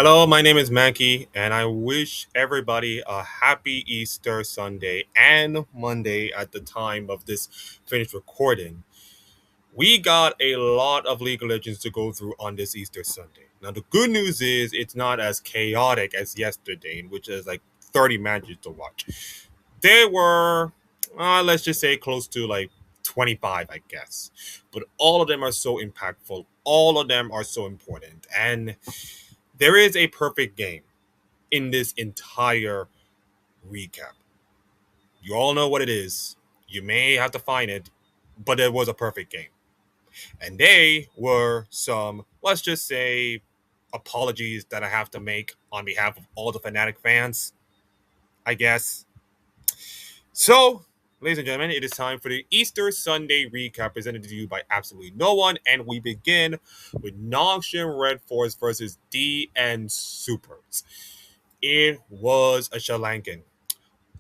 Hello, my name is Mackie, and I wish everybody a happy Easter Sunday and Monday at the time of this finished recording. We got a lot of League of Legends to go through on this Easter Sunday. Now, the good news is it's not as chaotic as yesterday, in which is like 30 matches to watch. There were, let's just say, close to like 25, I guess. But all of them are so impactful, all of them are so important. And there is a perfect game in this entire recap. You all know what it is. You may have to find it, but it was a perfect game. And they were some, let's just say, apologies that I have to make on behalf of all the Fnatic fans, I guess. So, ladies and gentlemen, it is time for the Easter Sunday recap presented to you by absolutely no one. And we begin with Noxian Red Force versus DN Supers. It was a Shalankin.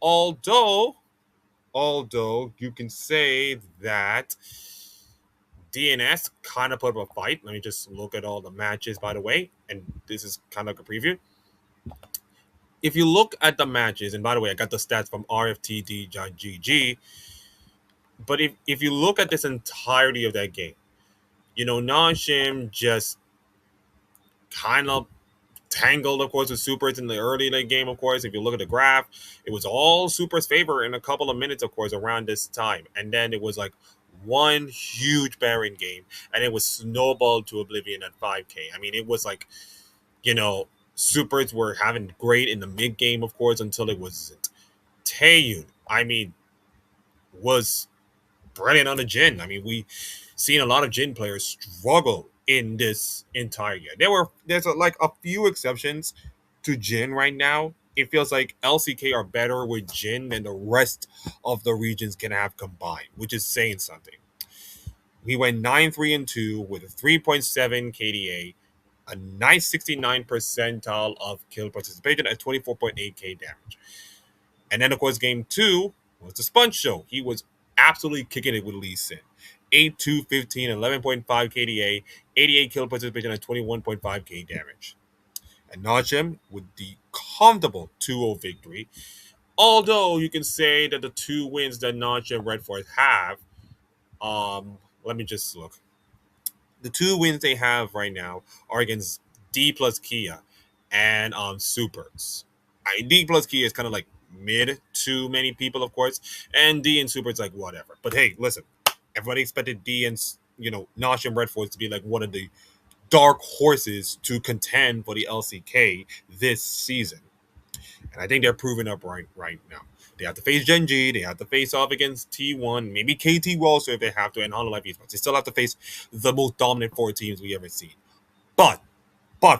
Although, although you can say that DNS kind of put up a fight. Let me just look at all the matches, by the way, and this is kind of like a preview. If you look at the matches, and by the way, I got the stats from RFTD.GG, but if you look at this entirety of that game, Nashim just kind of tangled, of course, with Supers in the early late game, of course. If you look at the graph, it was all Supers' favor in a couple of minutes, of course, around this time. And then it was like one huge Baron game, and it was snowballed to oblivion at 5K. I mean, it was like, you know, Supers were having great in the mid game, of course, until it wasn't. Taeyun, I mean, was brilliant on the Jin. I mean, we seen a lot of Jin players struggle in this entire year. Like a few exceptions to Jin right now. It feels like LCK are better with Jin than the rest of the regions can have combined, which is saying something. We went 9-3-2 with a 3.7 KDA, a nice 69 percentile of kill participation at 24.8k damage. And then, of course, game two was the Sponge Show. He was absolutely kicking it with Lee Sin. 8-2, 15, 11.5 KDA, 88 kill participation, and 21.5k damage. And Najim with the comfortable 2-0 victory. Although you can say that the two wins that Najim Red Force have, let me just look. The two wins they have right now are against D plus Kia and Supers. D plus Kia is kind of like mid to many people, of course, and D and Super is like whatever. But hey, listen, everybody expected D and Nosh and Red Force to be like one of the dark horses to contend for the LCK this season, and I think they're proving up right now. They have to face Gen.G, they have to face off against T1, maybe KT also if they have to, and Hololive Esports. They still have to face the most dominant four teams we ever seen. But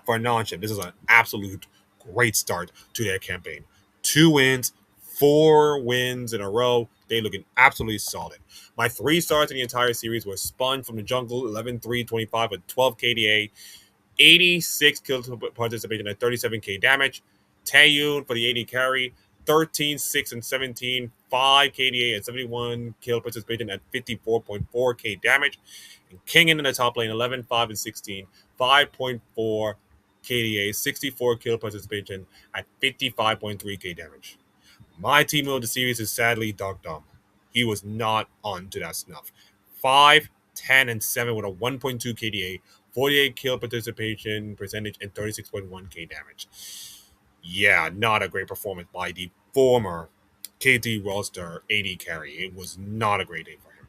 for non-chip, this is an absolute great start to their campaign. 2 wins, 4 wins in a row. They looking absolutely solid. My 3 stars in the entire series were Spun from the jungle, 11-3-25 with 12 KDA, 86 kill participation at 37k damage. Taeyun for the AD carry, 13, 6, and 17, 5 KDA and 71 kill participation at 54.4k damage. And King in the top lane, 11, 5, and 16, 5.4 KDA, 64 kill participation at 55.3k damage. My team of the series is sadly Dog Dom. He was not on to that snuff. 5, 10, and 7 with a 1.2 KDA, 48 kill participation percentage, and 36.1k damage. Yeah, not a great performance by the former KT roster AD carry. It was not a great day for him.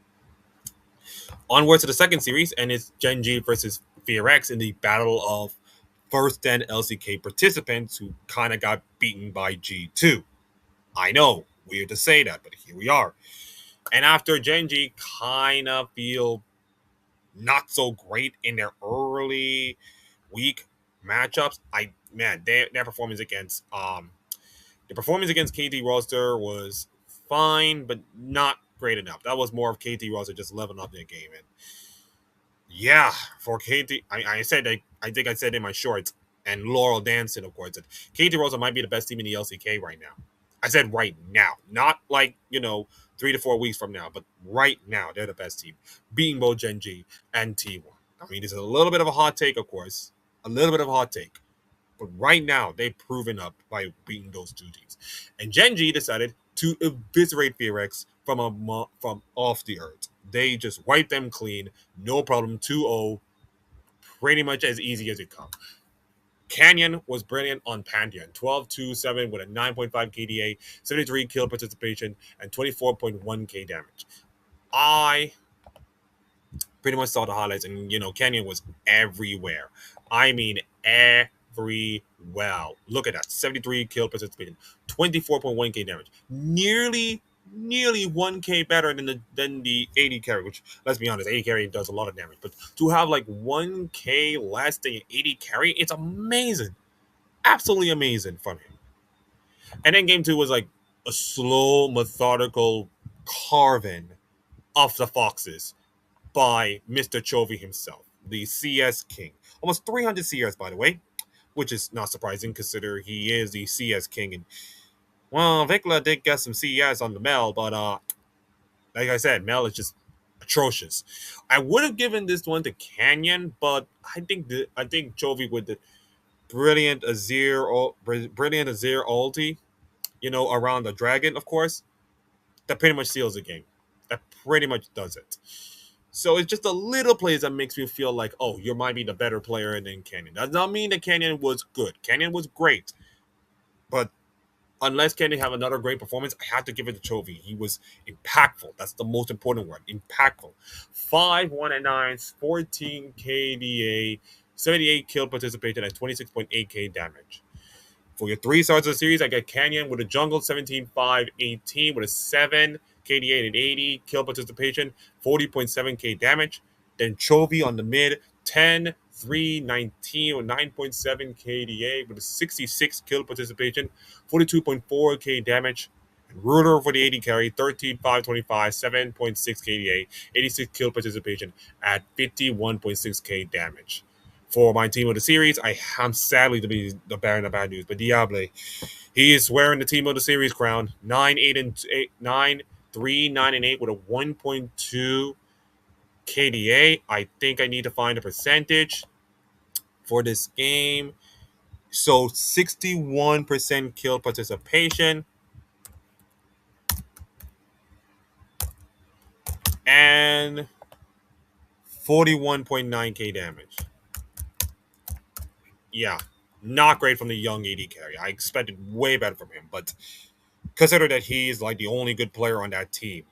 Onwards to the second series, and it's Gen.G versus FURIA in the battle of first 10 LCK participants who kind of got beaten by G2. I know, weird to say that, but here we are. And after Gen.G kind of feel not so great in their early week matchups, their performance against KT roster was fine, but not great enough. That was more of KT roster just leveling up their game. And yeah, for KT, I think I said in my shorts and Laurel Dancing, of course, that KT roster might be the best team in the LCK right now. I said right now, not like 3 to 4 weeks from now, but right now they're the best team, beating both Gen.G and T1. I mean, this is a little bit of a hot take, of course, a little bit of a hot take, But right now, they've proven up by beating those two teams. And Gen.G decided to eviscerate FURIA from from off the earth. They just wiped them clean, no problem, 2-0, pretty much as easy as it comes. Canyon was brilliant on Pantheon, 12-2-7 with a 9.5 KDA, 73 kill participation, and 24.1k damage. I pretty much saw the highlights, and Canyon was everywhere. I mean, everywhere. Look at that, 73 kill participation, 24.1k damage, nearly 1k better than the 80 carry. Which, let's be honest, 80 carry does a lot of damage, but to have like 1k less than 80 carry, it's amazing, absolutely amazing from him. And then game two was like a slow, methodical carving of the foxes by Mr. Chovy himself, the CS King. Almost 300 CS, by the way, which is not surprising considering he is the CS King. And, well, Vikla did get some CS on the Mel, but like I said, Mel is just atrocious. I would have given this one to Canyon, but I think Chovy with the brilliant Azir ulti, around the dragon, of course, that pretty much seals the game. That pretty much does it. So it's just a little plays that makes me feel like, oh, you might be the better player than Canyon. Does not mean that Canyon was good. Canyon was great. But unless Canyon have another great performance, I have to give it to Chovy. He was impactful. That's the most important word. Impactful. 5 1 and 9, 14 KDA, 78 kill participation, and 26.8k damage. For your 3 stars of the series, I get Canyon with a jungle 17-5-18 with a 7 KDA and 80 kill participation, 40.7k damage. Then Chovy on the mid, 10-3-19 with 9.7 KDA with a 66 kill participation, 42.4k damage. And Ruler for the 80 carry, 13-5-25, 7.6 KDA, 86 kill participation at 51.6k damage. For my team of the series, I am sadly to be the bearer of bad news, but Diable, he is wearing the team of the series crown. 9-8-9 with a 1.2 KDA. I think I need to find a percentage for this game. So 61% kill participation and 41.9k damage. Yeah, not great from the young AD carry. I expected way better from him, but consider that he's like the only good player on that team.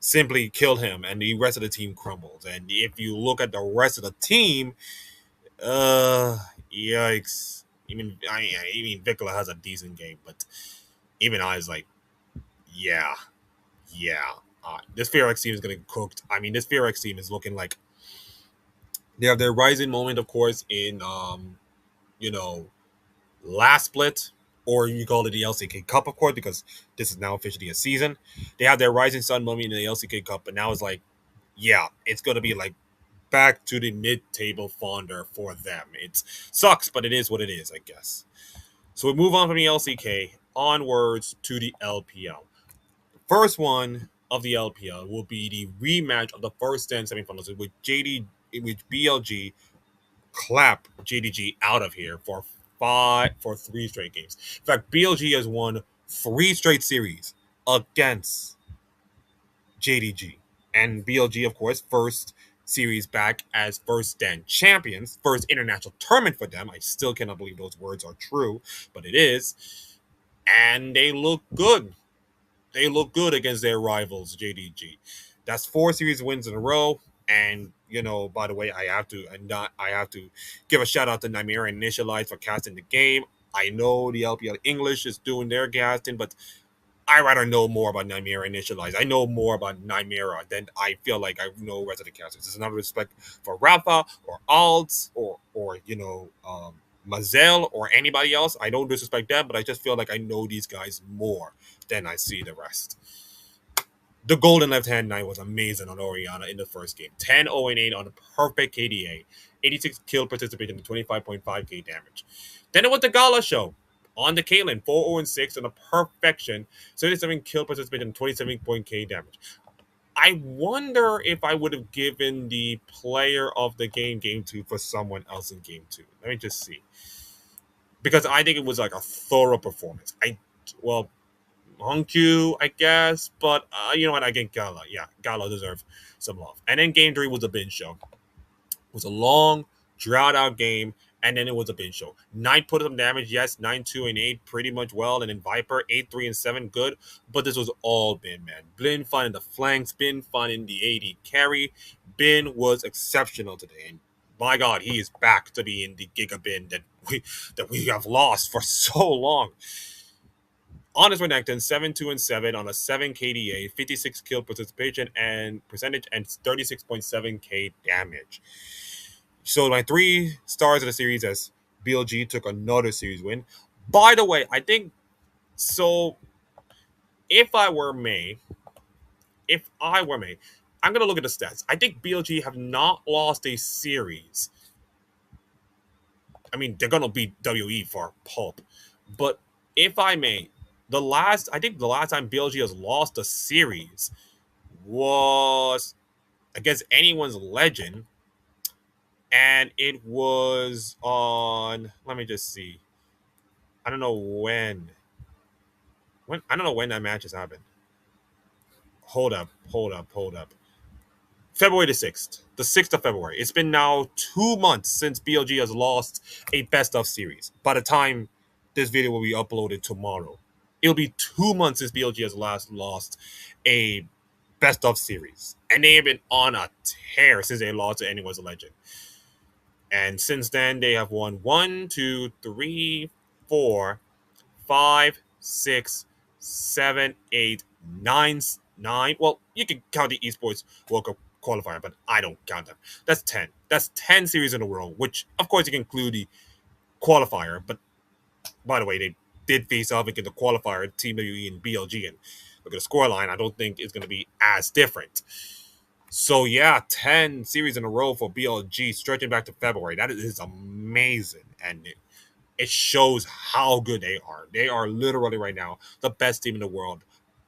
Simply kill him, and the rest of the team crumbles. And if you look at the rest of the team, yikes. Even Vikla has a decent game, but even I was like, yeah, yeah. This FURIA team is gonna get cooked. This FURIA team is looking like they have their rising moment, of course, in you know, last split, or you call it the LCK Cup, of course, because this is now officially a season. They have their rising sun moment in the LCK Cup, but now it's like, yeah, it's gonna be like back to the mid-table fonder for them. It sucks, but it is what it is, I guess. So we move on from the LCK onwards to the LPL. The first one of the LPL will be the rematch of the first 10 semifinals, which BLG clap JDG out of here for 3 straight games. In fact, BLG has won 3 straight series against JDG. And BLG, of course, first series back as first stand champions, first international tournament for them. I still cannot believe those words are true, but it is. And they look good. They look good against their rivals, JDG. That's 4 series wins in a row. And by the way, I have to give a shout out to Nymera and Initialize for casting the game. I know the LPL English is doing their casting, but I rather know more about Nymera Initialize. I know more about Nymera than I feel like I know rest of the casters. This is not respect for Rafa or Alts or Mazel or anybody else. I don't disrespect them, but I just feel like I know these guys more than I see the rest. The golden left-hand knight was amazing on Oriana in the first game. 10-0-8 on a perfect KDA. 86 kill participation and 25.5k damage. Then it was the Gala show on the Caitlyn. 4-0-6 on a perfection. 77 kill participation and 27k damage. I wonder if I would have given the player of the game 2 for someone else in game 2. Let me just see. because I think it was like a thorough performance. Well, Honkyu, I guess, but you know what? I get Gala. Yeah, Gala deserves some love. And then game three was a binge show. It was a long, drought out game, and then it was a binge show. Knight put some damage, yes, 9-2 and 8, pretty much well, and then Viper 8-3 and 7, good. But this was all Bin, man. Bin fun in the flanks, Bin fun in the AD carry. Bin was exceptional today, and my God, he is back to be in the Giga Bin that we have lost for so long. Honest Renekton 7-2 and 7 on a 7 KDA, 56 kill participation and percentage, and 36.7k damage. So my 3 stars of the series as BLG took another series win. By the way, I think so. If I were May, if I were May, I'm gonna look at the stats. I think BLG have not lost a series. I mean, they're gonna beat WE for pulp, but if I may, I think the last time BLG has lost a series was against anyone's legend, and it was on. Let me just see. I don't know when. I don't know when that match has happened. Hold up. February the 6th. The 6th of February. It's been now 2 months since BLG has lost a best of series. By the time this video will be uploaded tomorrow, it'll be 2 months since BLG has last lost a best of series. And they have been on a tear since they lost to anyone's legend. And since then, they have won 1, 2, 3, 4, 5, 6, 7, 8, 9. Well, you can count the esports World Cup qualifier, but I don't count them. That's 10. That's 10 series in a row, which of course you can include the qualifier. But by the way, they did face off against the qualifier, Team WE and BLG, and look at the scoreline. I don't think it's going to be as different. So yeah, 10 series in a row for BLG, stretching back to February. That is amazing, and it shows how good they are. They are literally right now the best team in the world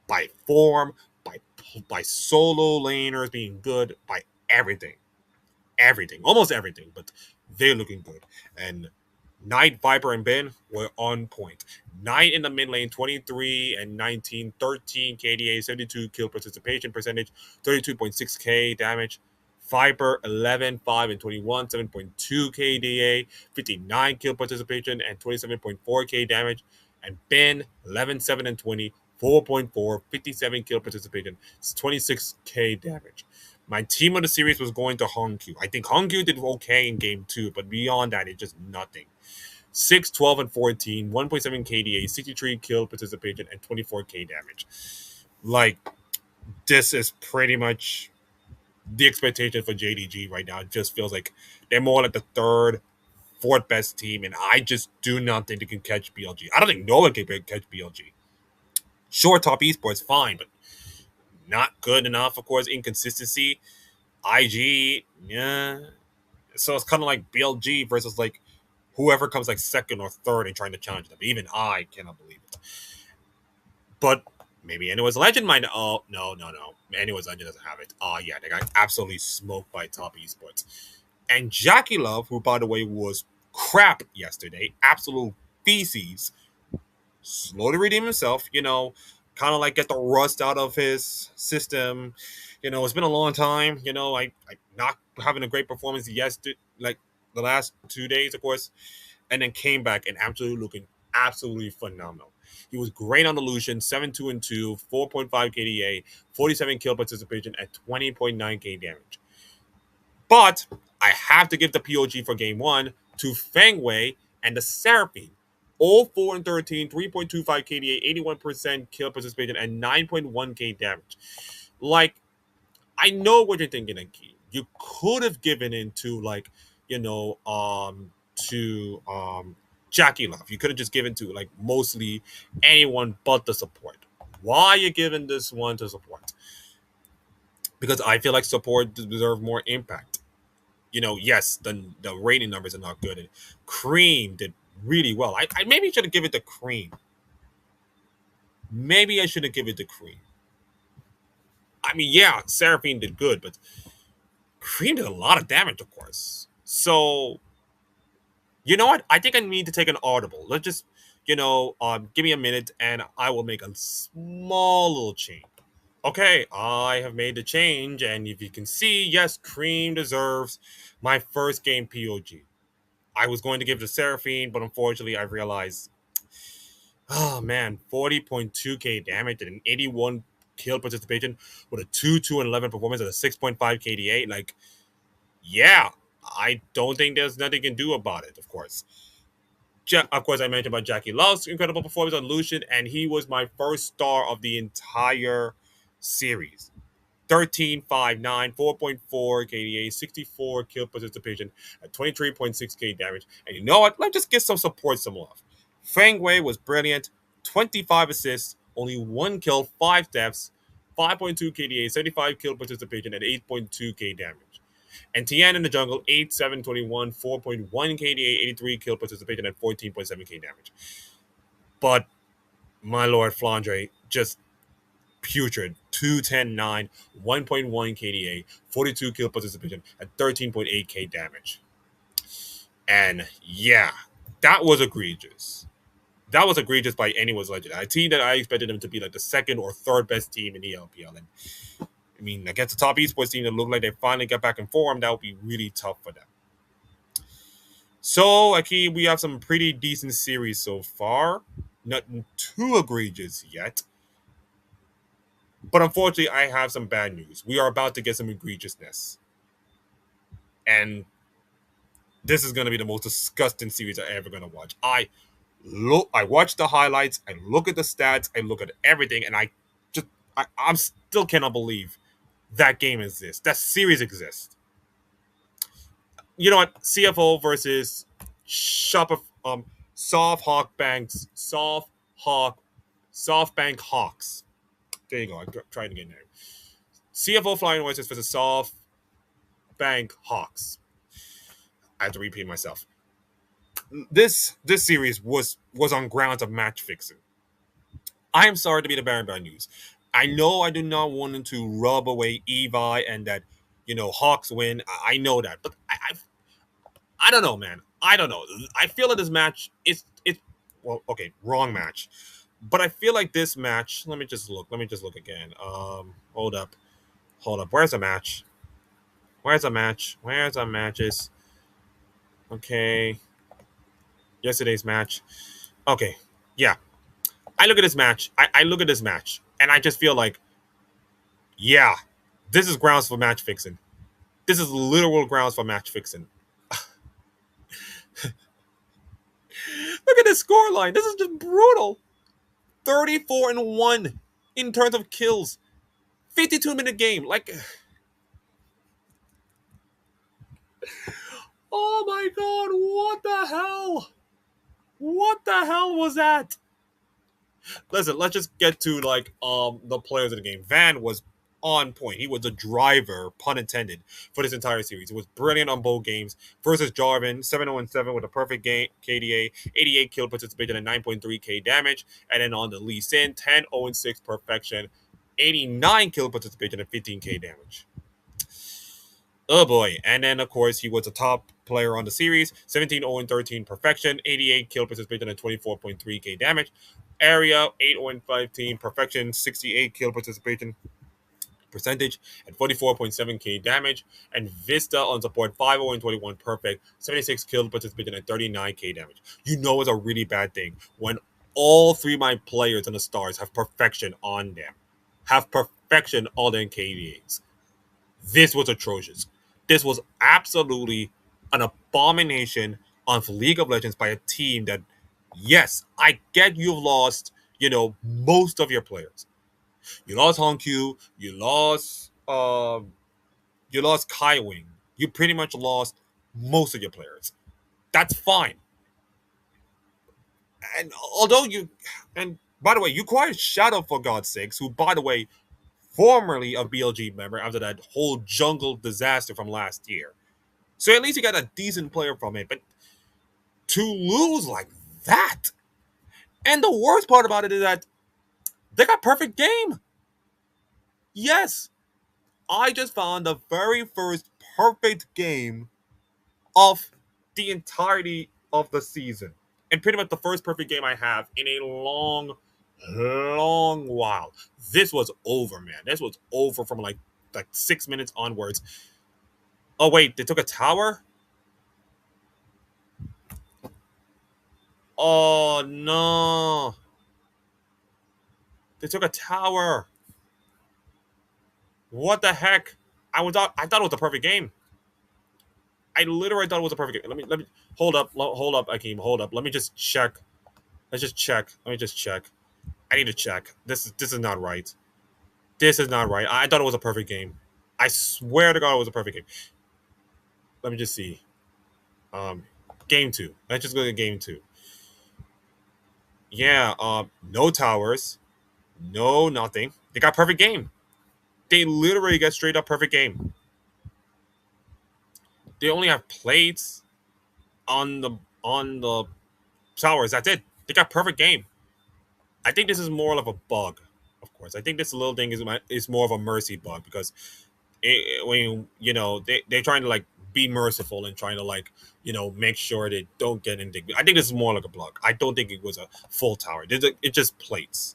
by form, by solo laners being good, by almost everything. But they're looking good, and Knight, Viper, and Ben were on point. Knight in the mid lane, 23 and 19, 13 KDA, 72 kill participation percentage, 32.6k damage. Viper 11, 5 and 21, 7.2 KDA, 59 kill participation, and 27.4k damage. And Ben 11, 7 and 20, 4.4, 57 kill participation, 26k damage. My team of the series was going to Hongkyu. I think Hongkyu did okay in game two, but beyond that, it's just nothing. 6, 12, and 14, 1.7 KDA, 63 kill participation, and 24k damage. Like, this is pretty much the expectation for JDG right now. It just feels like they're more like the third, fourth best team, and I just do not think they can catch BLG. I don't think no one can catch BLG. Sure, top esports, fine, but not good enough. Of course, inconsistency. IG, yeah. So it's kind of like BLG versus like whoever comes like second or third and trying to challenge them. Even I cannot believe it. But maybe anyone's legend might. Oh no. Anyone's legend doesn't have it. Oh yeah, they got absolutely smoked by top esports. And Jackeylove, who by the way was crap yesterday, absolute feces, slowly redeem himself. Kind of like get the rust out of his system. It's been a long time. I not having a great performance yesterday, like the last 2 days, of course, and then came back and absolutely phenomenal. He was great on the Lucian, 7-2 and 2, 4.5 KDA, 47 kill participation at 20.9k damage. But I have to give the POG for game one to Fangwei and the Seraphine. All 4 and 13, 3.25 KDA, 81% kill participation, and 9.1k damage. Like, I know what you're thinking, Enki. You could have given in to Jackeylove. You could have just given to like mostly anyone but the support. Why are you giving this one to support? Because I feel like support deserve more impact. Yes, the rating numbers are not good. And Cream did really well. I maybe should have given it to Cream. Maybe I should have given it to Cream. I mean, yeah, Seraphine did good, but Cream did a lot of damage, of course. So You know what? I think I need to take an audible. Let's just, give me a minute and I will make a small little change. Okay, I have made the change, and if you can see, yes, Cream deserves my first game POG. I was going to give it to Seraphine, but unfortunately, I realized, oh man, 40.2k damage and an 81 kill participation with a 2 and 11 performance at a 6.5 KDA. Like, yeah, I don't think there's nothing you can do about it, of course. Of course, I mentioned about Jackeylove's incredible performance on Lucian, and he was my first star of the entire series. 13, 5, 9, 4.4 KDA, 64 kill participation at 23.6k damage. And you know what? Let's just get some support, some love. Feng Wei was brilliant, 25 assists, only 1 kill, 5 deaths, 5.2 KDA, 75 kill participation at 8.2k damage. And Tian in the jungle, 8, 7, 21, 4.1 KDA, 83 kill participation at 14.7k damage. But my lord Flandre just putrid, 210.9, 1.1 KDA, 42 kill participation at 13.8k damage. And yeah, that was egregious. That was egregious by anyone's legend. A team that I expected them to be like the second or third best team in the LPL. And I mean, against the top esports team that looked like they finally got back in form, that would be really tough for them. So, Aki, we have some pretty decent series so far. Nothing too egregious yet. But unfortunately, I have some bad news. We are about to get some egregiousness. And this is going to be the most disgusting series I'm ever going to watch. I watch the highlights, I look at the stats, I look at everything, and I'm still cannot believe that game exists. That series exists. You know what? CFO versus Shopify, Soft Hawk Banks, SoftBank Hawks. There you go. I'm trying to get there. CFO Flying Oysters versus SoftBank Hawks. I have to repeat myself. This series was on grounds of match fixing. I am sorry to be the bearer of bad news. I know I do not want to rub away Evi and that Hawks win. I know that, but I don't know, man. I don't know. I feel that this match is it's well, okay, wrong match. But I feel like this match. Let me just look. Let me just look again. Hold up, hold up. Where's the match? Where's the match? Where's the matches? Okay, yesterday's match. Okay, yeah. I look at this match. I look at this match, and I just feel like, yeah, this is grounds for match fixing. This is literal grounds for match fixing. Look at this score line. This is just brutal. 34-1 in terms of kills. 52-minute game. Like, oh my god, what the hell? What the hell was that? Listen, let's just get to the players of the game. Van was on point. He was the driver, pun intended, for this entire series. He was brilliant on both games. Versus Jarvan, 7-0-7 with a perfect game, KDA, 88 kill participation and 9.3k damage. And then on the Lee Sin, 10-0-6 perfection, 89 kill participation and 15k damage. Oh boy. And then, of course, he was a top player on the series. 17-0-13 perfection, 88 kill participation, and 24.3k damage. Area, 8-0-15 perfection, 68 kill participation percentage, and 44.7k damage. And Vista on support, 5-0-21 perfect, 76 kill participation, and 39k damage. You know it's a really bad thing when all three of my players on the stars have perfection on them. Have perfection on their KDAs. This was atrocious. This was absolutely an abomination on League of Legends by a team that, yes, I get you've lost, most of your players. You lost Honkyu, you lost Kai Wing. You pretty much lost most of your players. That's fine. And although and by the way, you acquired Shadow for God's sakes, who, by the way, formerly a BLG member after that whole jungle disaster from last year. So at least you got a decent player from it. But to lose like that, and the worst part about it is that they got perfect game. Yes, I just found the very first perfect game of the entirety of the season. And pretty much the first perfect game I have in a long while. This was over, man. This was over from like 6 minutes onwards. Oh wait, they took a tower? Oh no. They took a tower. What the heck? I thought it was a perfect game. I literally thought it was a perfect game. Let me hold up, Akeem, hold up. Let me just check. Let's just check. Let me just check. I need to check. This is not right. This is not right. I thought it was a perfect game. I swear to God, it was a perfect game. Let me just see. Um, game two. Let's just go to game two. Yeah. No towers. No nothing. They got perfect game. They literally get straight up perfect game. They only have plates on the towers. That's it. They got perfect game. I think this is more of a bug. Of course, I think this little thing is more of a mercy bug because when they're trying to like be merciful and trying to like make sure they don't get anything. I think this is more like a bug. I don't think it was a full tower. It just plates.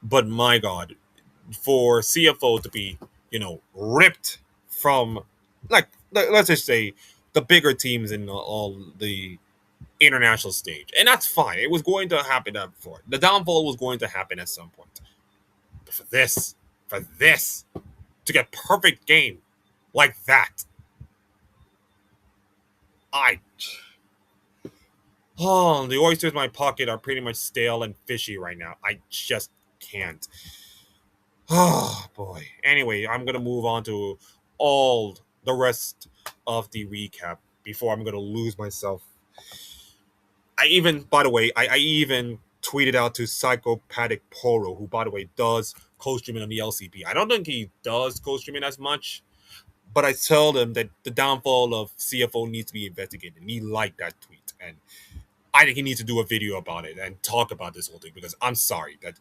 But my God, for CFO to be ripped from let's just say the bigger teams in all the international stage, and that's fine. It was going to happen before. The downfall was going to happen at some point. But for this to get perfect game like that, I the oysters in my pocket are pretty much stale and fishy right now. I just can't. Oh boy. Anyway, I'm gonna move on to all the rest of the recap before I'm gonna lose myself. I even, by the way, I even tweeted out to Psychopathic Poro, who, by the way, does co-streaming on the LCP. I don't think he does co-streaming as much, but I tell him that the downfall of CFO needs to be investigated, and he liked that tweet. And I think he needs to do a video about it and talk about this whole thing because I'm sorry that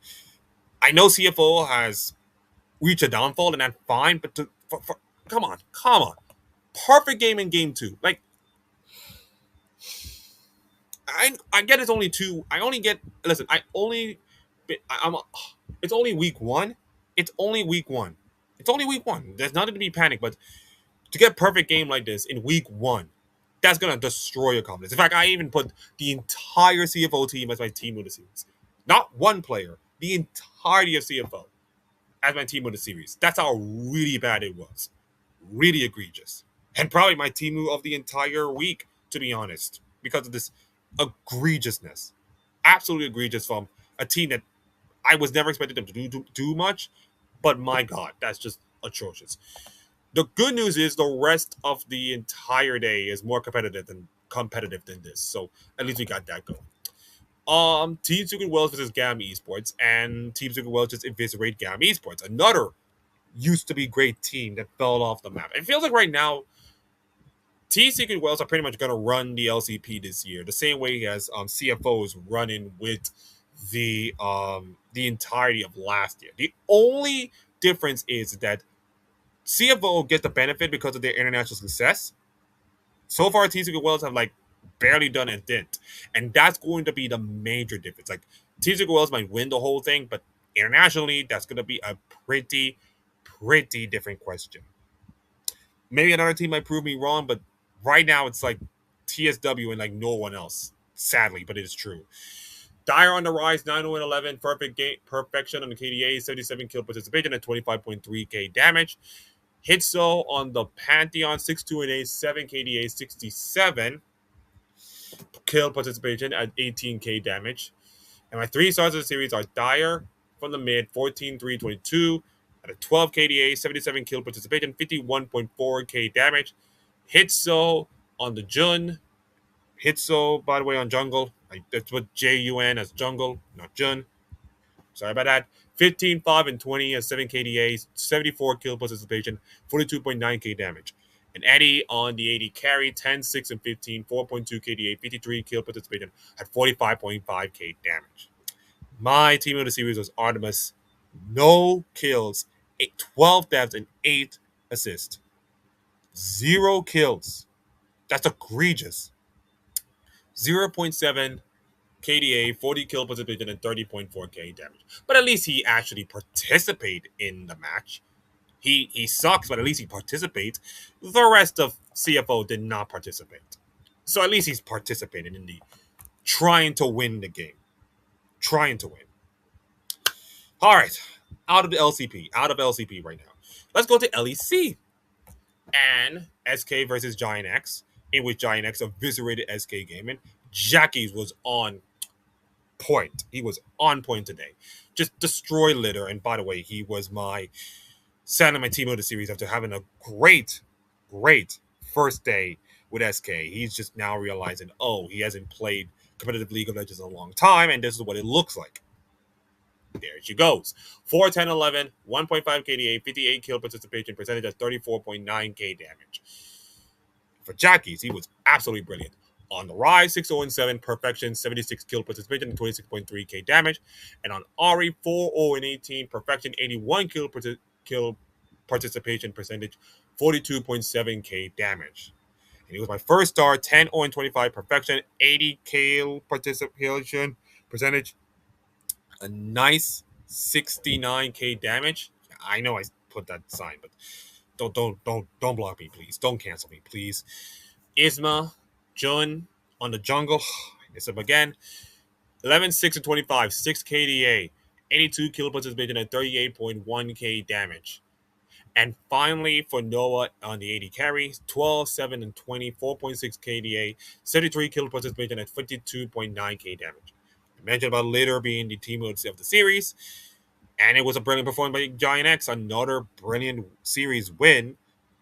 I know CFO has reached a downfall, and that's fine. But come on, perfect game in game two. Like I get it's only two. I only get listen. I only I'm. It's only week one. It's only week one. It's only week one. There's nothing to be panicked. But to get a perfect game like this in week one, that's gonna destroy your confidence. In fact, I even put the entire CFO team as my team of the series. Not one player, the entirety of CFO as my team of the series. That's how really bad it was. Really egregious. And probably my team of the entire week, to be honest, because of this egregiousness. Absolutely egregious from a team that I was never expecting them to do much. But my God, that's just atrocious. The good news is the rest of the entire day is more competitive than this. So at least we got that going. Team Secret Wells versus Gam Esports, and Team Secret Wells just eviscerate Gam Esports. Another used to be great team that fell off the map. It feels like right now Team Secret Wells are pretty much going to run the LCP this year, the same way as CFO is running with the entirety of last year. The only difference is that CFO gets the benefit because of their international success. So far, Team Secret Wells have like barely done a dent, and that's going to be the major difference. Like Team Secret Wells might win the whole thing, but internationally, that's going to be a pretty different question. Maybe another team might prove me wrong, but right now it's like TSW and like no one else. Sadly, but it is true. Dire on the rise, 9-11, perfect game, perfection on the KDA, 77 kill participation at 25.3k damage. Hitso on the Pantheon, 6-2 and 8, 7 KDA, 67 kill participation at 18k damage. And my 3 stars of the series are Dire from the mid, 14-3-22 at a 12 KDA, 77 kill participation, 51.4k damage. Hitso on the Jun. Hitso, by the way, on jungle. That's what JUN as jungle, not Jun. Sorry about that. 15, 5, and 20 as 7 KDA, 74 kill participation, 42.9k damage. And Eddie on the 80 carry, 10, 6, and 15, 4.2 KDA, 53 kill participation at 45.5k damage. My team of the series was Artemis. No kills, 12 deaths, and 8 assists. 0 kills. That's egregious. 0.7 KDA, 40 kill participation, and 30.4k damage. But at least he actually participated in the match. He sucks, but at least he participates. The rest of CFO did not participate. So at least he's participating in the trying to win the game. Trying to win. All right. Out of the LCP. Out of LCP right now. Let's go to LEC. And SK versus Giant X, in which Giant X eviscerated SK Gaming. Jackeys was on point. He was on point today. Just destroy litter. And by the way, he was my son of my team of the series after having a great first day with SK. He's just now realizing, oh, he hasn't played competitive League of Legends in a long time, and this is what it looks like. There she goes. 4, 10, 11, 1.5 KDA, 58 kill participation percentage at 34.9k damage. For Jackeys, he was absolutely brilliant. On the rise, 6-0-7, perfection, 76 kill participation, and 26.3k damage. And on Ari, 4-0-18, perfection, 81 kill participation percentage, 42.7k damage. And he was my first star, 10-0-25, perfection, 80 kill participation percentage, a nice 69k damage. I know I put that sign, but don't block me, please. Don't cancel me, please. Isma, Jun on the jungle. It's up again. 11, 6, and 25, 6 KDA, 82 kill participation, and 38.1k damage. And finally, for Noah on the 80 carry, 12, 7, and 20, 4.6 KDA, 73 kill participation, and 52.9k damage. I mentioned about Litter being the team of the series, and it was a brilliant performance by Giant X. Another brilliant series win.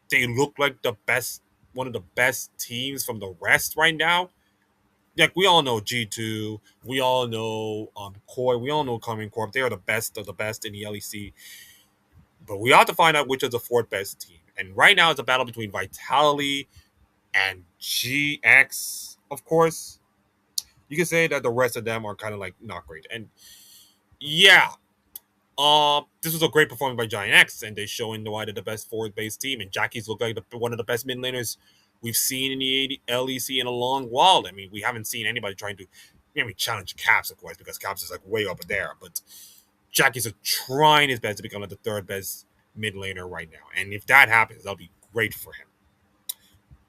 They look like the best, one of the best teams from the rest right now. Like, we all know G2, we all know Koi, we all know Coming Corp. They are the best of the best in the LEC. But we have to find out which is the fourth best team. And right now it's a battle between Vitality and GX, of course. You can say that the rest of them are kind of like not great. And yeah, this was a great performance by Giant X, and they showing why they're the best forward base team. And Jackie's look like one of the best mid laners we've seen in the LEC in a long while. I mean, we haven't seen anybody trying to challenge Caps, of course, because Caps is like way up there. But Jackie's trying his best to become like the third best mid laner right now. And if that happens, that'll be great for him.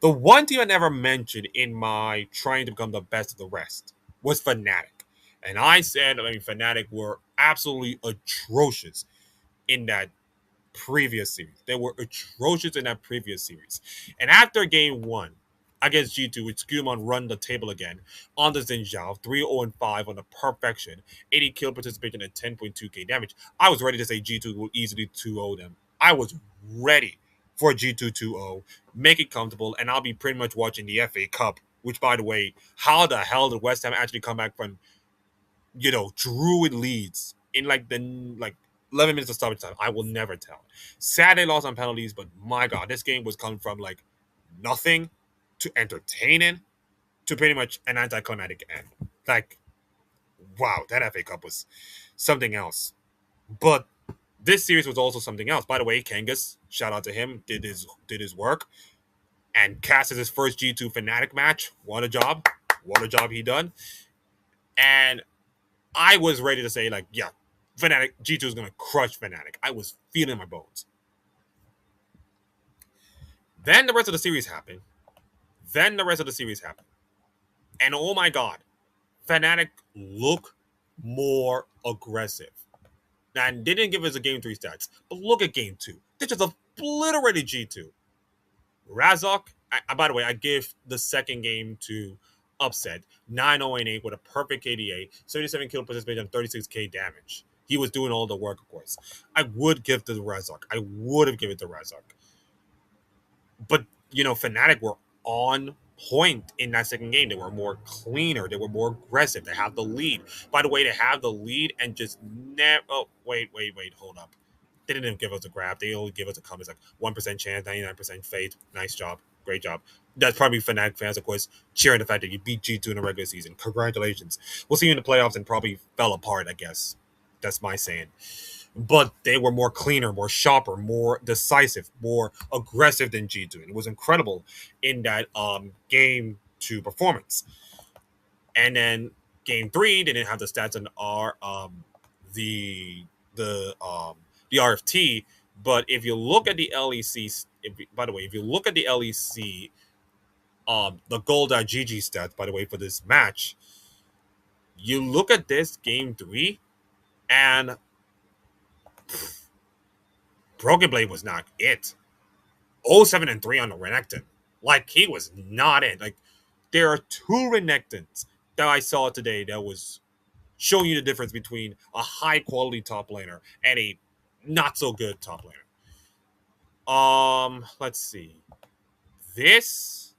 The one team I never mentioned in my trying to become the best of the rest was Fnatic. And I said, Fnatic were absolutely atrocious in that previous series. They were atrocious in that previous series. And after game one against G2, with Skumon run the table again on the Xinjiao, 3-0-5 on the perfection, 80 kill participation and 10.2k damage, I was ready to say G2 will easily 2-0 them. I was ready for G2 2-0, make it comfortable, and I'll be pretty much watching the FA Cup, which, by the way, how the hell did West Ham actually come back from, Druid leads in like 11 minutes of stoppage time? I will never tell. Saturday lost on penalties, but my God, this game was coming from like nothing to entertaining to pretty much an anticlimactic end. Like, wow, that FA Cup was something else. But this series was also something else. By the way, Kangas, shout out to him, did his work. And Cass is his first G2 Fnatic match. What a job. What a job he done. And I was ready to say, like, yeah, Fnatic, G2 is going to crush Fnatic. I was feeling my bones. Then the rest of the series happened. And oh my God, Fnatic look more aggressive. Now, they didn't give us a game 3 stats, but look at game 2. They just obliterated G2. Razok, by the way, I give the second game to Upset, 9-0-8 with a perfect KDA, 77 kill participation, 36k damage. He was doing all the work, of course. I would give to the Razok. I would have given it to Razok. But, Fnatic were on point in that second game. They were more cleaner. They were more aggressive. They have the lead. By the way, they have the lead and just never... Oh, wait, hold up. They didn't give us a grab. They only give us a comment. It's like 1% chance, 99% fate. Nice job. Great job. That's probably Fnatic fans, of course, cheering the fact that you beat G2 in the regular season. Congratulations. We'll see you in the playoffs and probably fell apart, I guess. That's my saying. But they were more cleaner, more sharper, more decisive, more aggressive than G2. And it was incredible in that game 2 performance. And then game three, they didn't have the stats on our the the um the RFT. But if you look at the LEC, by the way, if you look at the LEC, the goal.gg stats, by the way, for this match, you look at this game three, and Broken Blade was not it. 0-7-3 on the Renekton. Like, he was not it. Like, there are two Renektons that I saw today that was showing you the difference between a high quality top laner and a not so good top laner. Let's see. This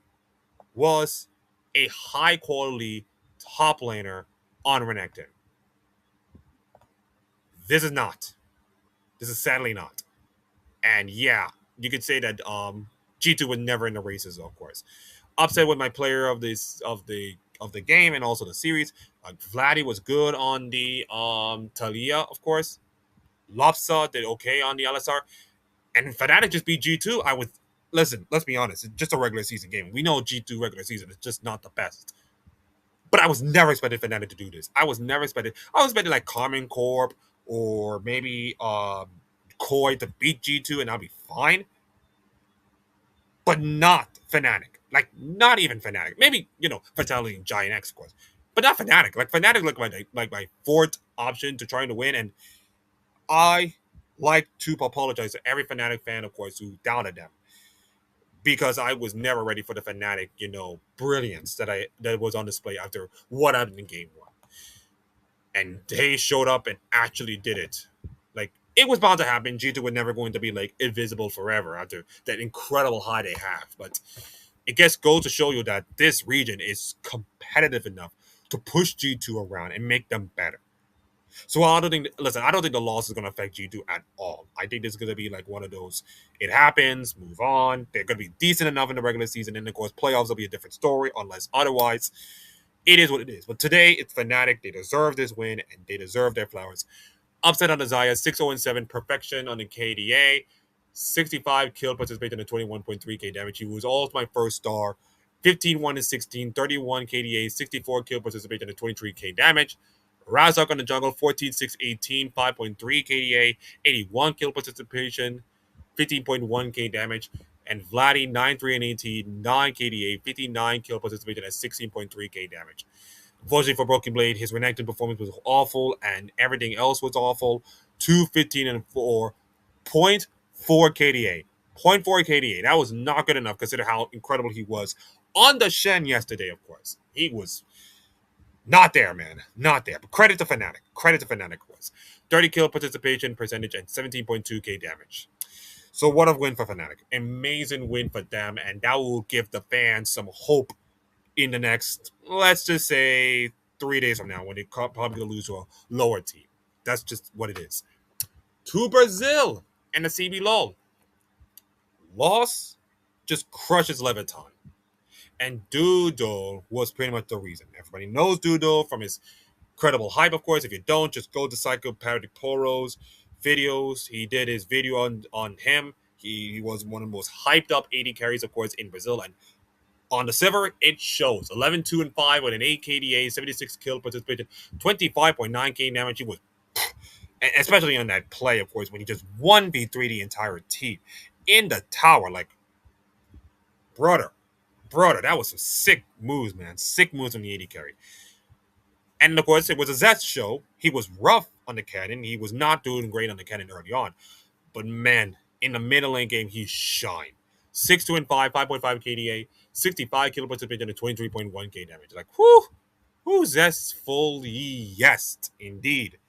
was a high quality top laner on Renekton. This is not. This is sadly not. And yeah, you could say that G2 was never in the races, of course. Upset with my player of the game and also the series. Vladdy was good on the Talia, of course. Lopsa did okay on the LSR. And Fnatic just beat G2. I would listen, let's be honest, it's just a regular season game. We know G2 regular season is just not the best. But I was never expecting Fnatic to do this. I was expecting like Carmen Corp or maybe Koi to beat G2 and I'll be fine. But not Fnatic. Like, not even Fnatic. Maybe, Fatality and Giant X, of course. But not Fnatic. Like, Fnatic looked like my fourth option to trying to win. And I like to apologize to every Fnatic fan, of course, who doubted them. Because I was never ready for the Fnatic, brilliance that was on display after what happened in game one. And they showed up and actually did it. Like, it was bound to happen. G2 was never going to be like invisible forever after that incredible high they have. But it just goes to show you that this region is competitive enough to push G2 around and make them better. So I don't think the loss is going to affect G2 at all. I think this is going to be like one of those, it happens, move on. They're going to be decent enough in the regular season. And of course, playoffs will be a different story unless otherwise. It is what it is. But today, it's Fnatic. They deserve this win and they deserve their flowers. Upset on the Zaya, 6-0-7, perfection on the KDA, 65 kill participation in 21.3k damage. He was also my first star. 15-1-16, 31 KDA, 64 kill participation in 23k damage. Razak on the jungle, 14-6-18, 5.3 KDA, 81 kill participation, 15.1k damage. And Vladdy, 9-3-18, 9 KDA, 59 kill participation at 16.3k damage. Unfortunately for Broken Blade, his Renekton performance was awful and everything else was awful. 2-15-4, 0.4 KDA. 0.4 KDA. That was not good enough considering how incredible he was on the Shen yesterday, of course. He was not there, man. Not there. But credit to Fnatic. Credit to Fnatic was. 30 kill participation percentage and 17.2k damage. So what a win for Fnatic. Amazing win for them, and that will give the fans some hope in the next, let's just say, 3 days from now when they probably going to lose to a lower team. That's just what it is. To Brazil and the CBLOL. Loss just crushes Leviton. And Doodle was pretty much the reason. Everybody knows Doodle from his incredible hype, of course. If you don't, just go to Psychopathic Poro's videos. He did his video on him. He was one of the most hyped up AD carries, of course, in Brazil. And on the server, it shows 11-2-5 with an 8 KDA, 76 kill participation, 25.9k damage. He was, especially on that play, of course, when he just 1v3 the entire team in the tower. Like, brother, that was some sick moves, man. Sick moves on the AD carry. And of course, it was a Zest show. He was rough on the cannon. He was not doing great on the cannon early on. But man, in the middle lane game, he shined. 6-2-5, 5.5 KDA, 65 kill participation, and 23.1k damage. Like, whew, zestful, yes, indeed.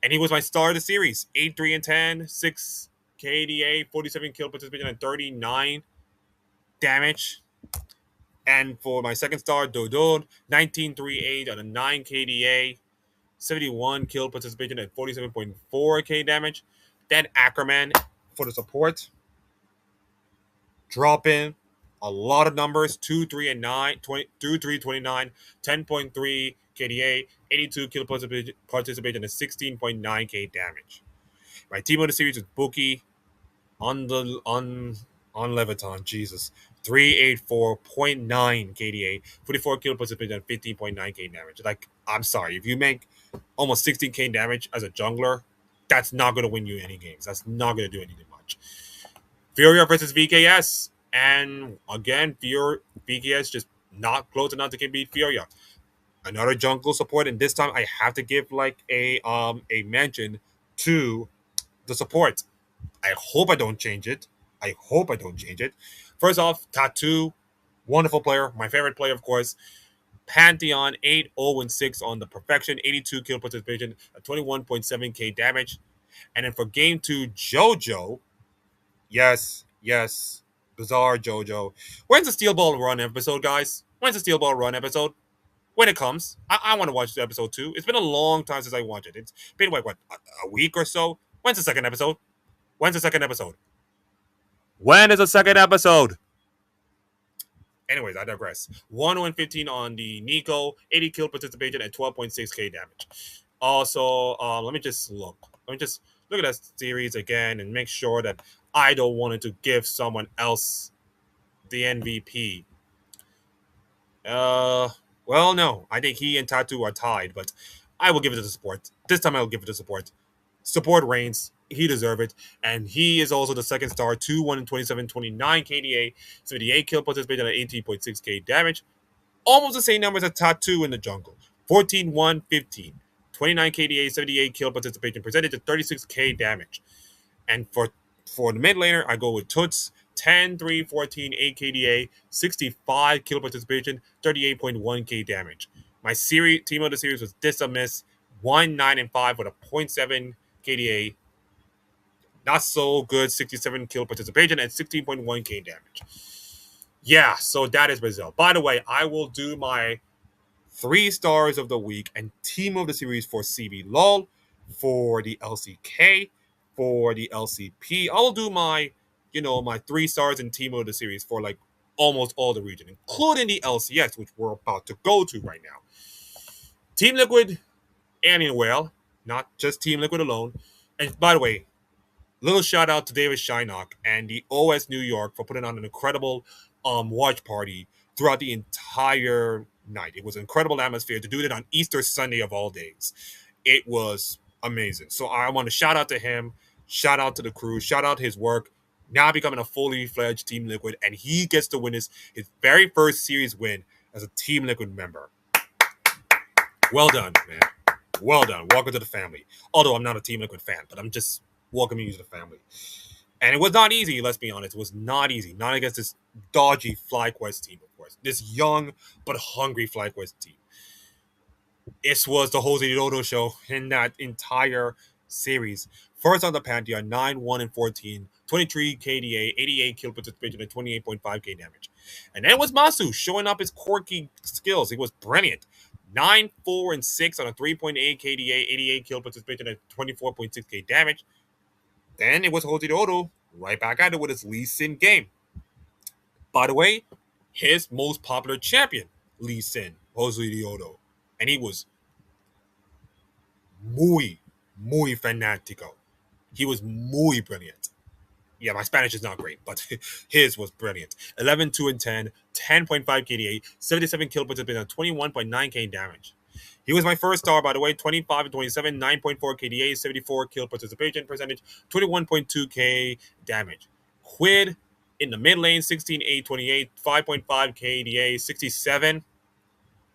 And he was my star of the series. 8-3-10, 6 KDA, 47 kill participation, and 39 damage. And for my second star, Dodon, 19-3-8 on a 9 KDA, 71 kill participation, and 47.4k damage. Then Ackerman for the support. Drop in a lot of numbers 2, 3, and 9, 20, 2, 3, 29, 10.3 KDA, 82 kill participation, and 16.9k damage. My team of the series is Bookie on Leviton, Jesus. 384.9 KDA, 44 kill participation, and 15.9k damage. Like, I'm sorry, if you make almost 16k damage as a jungler, that's not going to win you any games. That's not going to do anything much. Furia versus VKS. And again, VKS just not close enough to beat Furia. Another jungle support, and this time I have to give like a mention to the support. I hope I don't change it. I hope I don't change it. First off, Tattoo, wonderful player, my favorite player, of course. Pantheon 8-0-6 on the perfection, 82 kill participation, 21.7k damage. And then for game two, JoJo, yes, bizarre JoJo. When's the Steel Ball Run episode, guys? When's the Steel Ball Run episode? When it comes, I want to watch the episode two. It's been a long time since I watched it. It's been what a week or so. When's the second episode? When's the second episode? When is the second episode? Anyways, I digress. 115 on the Nico, 80 kill participation, and 12.6k damage. Also, let me just look. Let me just look at that series again and make sure that I don't want to give someone else the MVP. Uh, well, no. I think he and Tattoo are tied, but I will give it to the support. This time I will give it to support. Support reigns. He deserves it. And he is also the second star, 2-1-27, 29 KDA, 78 kill participation, and 18.6k damage. Almost the same numbers as Tattoo in the jungle. 14-1-15, 29 KDA, 78 kill participation, percentage of 36k damage. And for the mid laner, I go with Toots, 10-3-14, 8 KDA, 65 kill participation, 38.1k damage. My series team of the series was Disamiss, 1-9-5 with a point 0.7 KDA. Not so good, 67 kill participation and 16.1k damage. Yeah, so that is Brazil. By the way, I will do my 3 stars of the week and team of the series for CBLOL, for the LCK, for the LCP. I'll do my 3 stars and team of the series for like almost all the region, including the LCS, which we're about to go to right now. Team Liquid and in Whale, not just Team Liquid alone. And by the way, little shout out to David Shyknock and the OS New York for putting on an incredible watch party throughout the entire night. It was an incredible atmosphere to do it on Easter Sunday of all days. It was amazing. So I want to shout out to him, shout out to the crew, shout out his work. Now becoming a fully fledged Team Liquid, and he gets to win his very first series win as a Team Liquid member. Well done, man. Well done. Welcome to the family. Although I'm not a Team Liquid fan, but I'm just welcoming you to the family. And it was not easy, let's be honest. It was not easy. Not against this dodgy FlyQuest team, of course. This young but hungry FlyQuest team. This was the Jose Dodo show in that entire series. First on the Pantheon, 9-1-14, 23 KDA, 88 kill participation, and 28.5k damage. And then it was Masu showing up his quirky skills. He was brilliant. 9-4-6 on a 3.8 KDA, 88 kill participation, and 24.6k damage. Then it was Jose Dodo right back at it with his Lee Sin game. By the way, his most popular champion, Lee Sin, Jose Dodo. And he was muy fanático. He was muy brilliant. Yeah, my Spanish is not great, but his was brilliant. 11-2-10, 10.5 KDA, 77 kill participation, 21.9k damage. He was my first star, by the way, 25-27, 9.4 KDA, 74 kill participation percentage, 21.2k damage. Quid in the mid lane, 16-8-28, 5.5 KDA, 67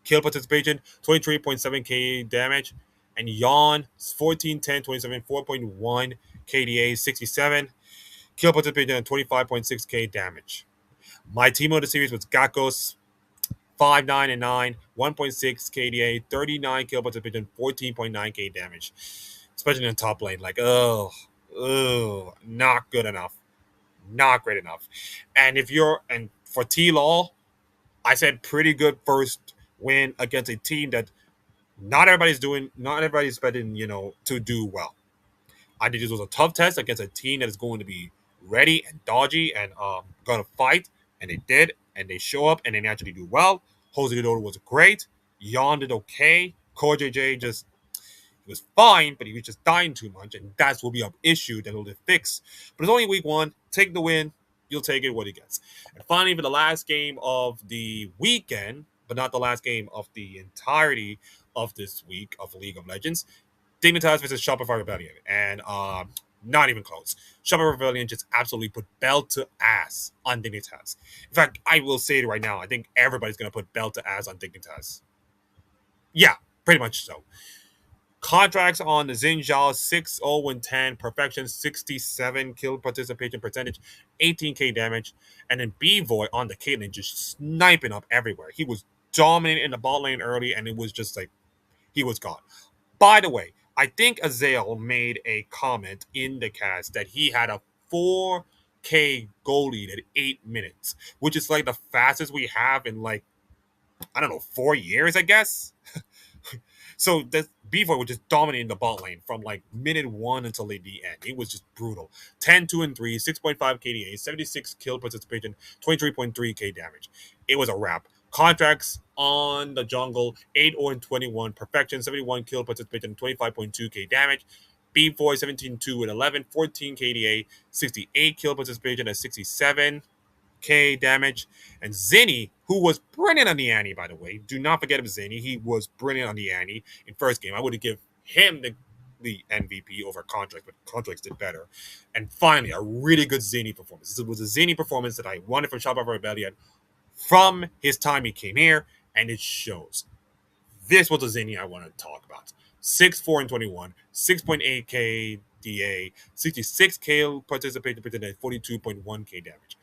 kill participation, 23.7k damage. And Yawn, 14-10-27, 4.1 KDA, 67 kill participation, and 25.6k damage. My team of the series was Gakos, 5-9-9, 1.6 KDA, 39 kill participation, 14.9k damage. Especially in the top lane. Like, not good enough. Not great enough. And for TLAW, I said pretty good first win against a team that not everybody's expecting, to do well. I think this was a tough test against a team that is going to be ready and dodgy and going to fight, and they did, and they show up, and they naturally do well. Jose Dodo was great. Yon did okay. Core JJ he was fine, but he was just dying too much, and that's will be an issue that will be fixed. But it's only week one. Take the win. You'll take it what he gets. And finally, for the last game of the weekend, but not the last game of the entirety of this week of League of Legends, Dignitas versus Shopify Rebellion. And not even close. Shopify Rebellion just absolutely put belt to ass on Dignitas. In fact, I will say it right now. I think everybody's going to put belt to ass on Dignitas. Yeah, pretty much so. Contracts on the Xin 6-0 and 10, perfection 67, kill participation percentage, 18k damage, and then B-Voy on the Caitlyn just sniping up everywhere. He was dominant in the bot lane early, and it was just like he was gone. By the way, I think Azael made a comment in the cast that he had a 4k goal lead at 8 minutes, which is like the fastest we have in like, I don't know, 4 years, I guess. So the Beaver was just dominating the bot lane from like minute 1 until the end. It was just brutal. 10, 2, and 3, 6.5 KDA, 76 kill participation, 23.3k damage. It was a wrap. Contracts on the jungle, 8, 0, and 21, perfection, 71 kill participation, 25.2k damage. B4, 17, 2, and 11, 14 KDA, 68 kill participation, and 67 K damage. And Zinni, who was brilliant on the Annie, by the way. Do not forget of Zinni. He was brilliant on the Annie in first game. I would have given him the MVP over Contracts, but Contracts did better. And finally, a really good Zinni performance. This was a Zinni performance that I wanted from Shopify Rebellion from his time he came here, and it shows. This was the Zinni I want to talk about. 6, 4, and 21, 6.8 KDA, 66 K participation, and 42.1k damage.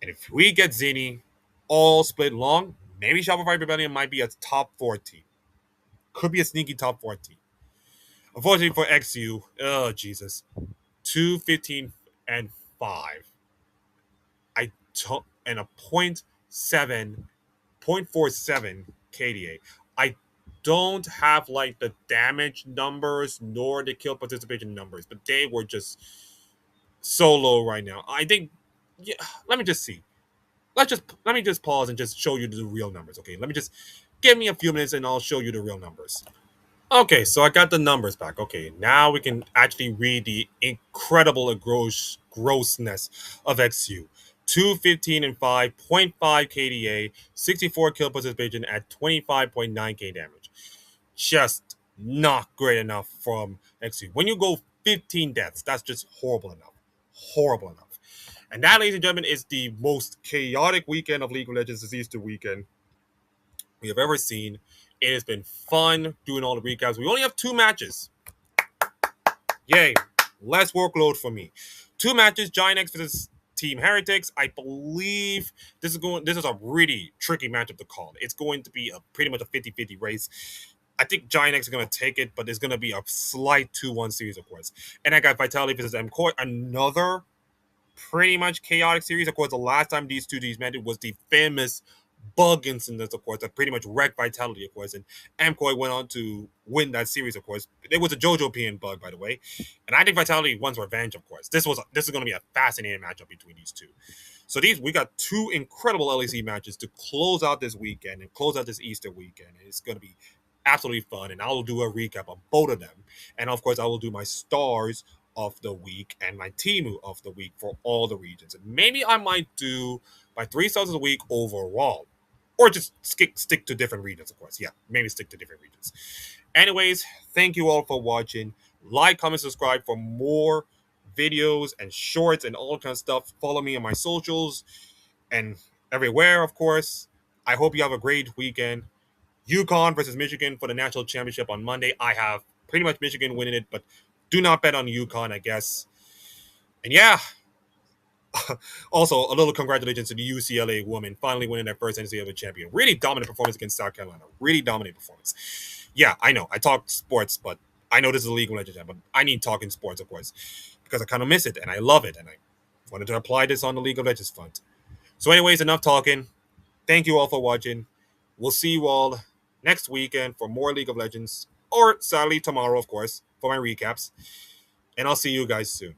And if we get Zinni all split long, maybe Shopify Rebellion might be a top 4 team. Could be a sneaky top 4 team. Unfortunately for XU, oh Jesus, 215 and 5. I took and a 0.47 KDA. I don't have like the damage numbers nor the kill participation numbers, but they were just so low right now. I think, yeah, let me just see. Let me just pause and just show you the real numbers. Okay, let me just give me a few minutes and I'll show you the real numbers. Okay, so I got the numbers back. Okay, now we can actually read the incredible grossness of XU. 215 and 5.5 KDA, 64 kill participation at 25.9k damage. Just not great enough from XU. When you go 15 deaths, that's just horrible enough. Horrible enough. And that, ladies and gentlemen, is the most chaotic weekend of League of Legends this Easter weekend we have ever seen. It has been fun doing all the recaps. We only have 2 matches. Yay. Less workload for me. 2 matches, Giant versus Team Heretics. I believe this is a really tricky matchup to call. It's going to be pretty much a 50-50 race. I think Giant X is going to take it, but there's going to be a slight 2-1 series, of course. And I got Vitality versus MCoy, another pretty much chaotic series. Of course, the last time these two teams met, it was the famous bug incident, of course, that pretty much wrecked Vitality, of course. And MCoy went on to win that series, of course. It was a JoJo PN bug, by the way. And I think Vitality wants revenge, of course. This is going to be a fascinating matchup between these two. So we got 2 incredible LEC matches to close out this weekend and close out this Easter weekend. It's going to be absolutely fun, and I will do a recap of both of them. And of course, I will do my stars of the week and my Timu of the week for all the regions. And maybe I might do my 3 stars of the week overall, or just stick to different regions, of course. Yeah, maybe stick to different regions. Anyways, thank you all for watching. Like, comment, subscribe for more videos and shorts and all kind of stuff. Follow me on my socials and everywhere, of course. I hope you have a great weekend. UConn versus Michigan for the national championship on Monday. I have pretty much Michigan winning it, but do not bet on UConn, I guess. And yeah, also a little congratulations to the UCLA woman finally winning their first NCAA champion. Really dominant performance against South Carolina. Really dominant performance. Yeah, I know. I talk sports, but I know this is a League of Legends, but I need talking sports, of course, because I kind of miss it and I love it, and I wanted to apply this on the League of Legends front. So anyways, enough talking. Thank you all for watching. We'll see you all next weekend for more League of Legends, or sadly tomorrow, of course, for my recaps. And I'll see you guys soon.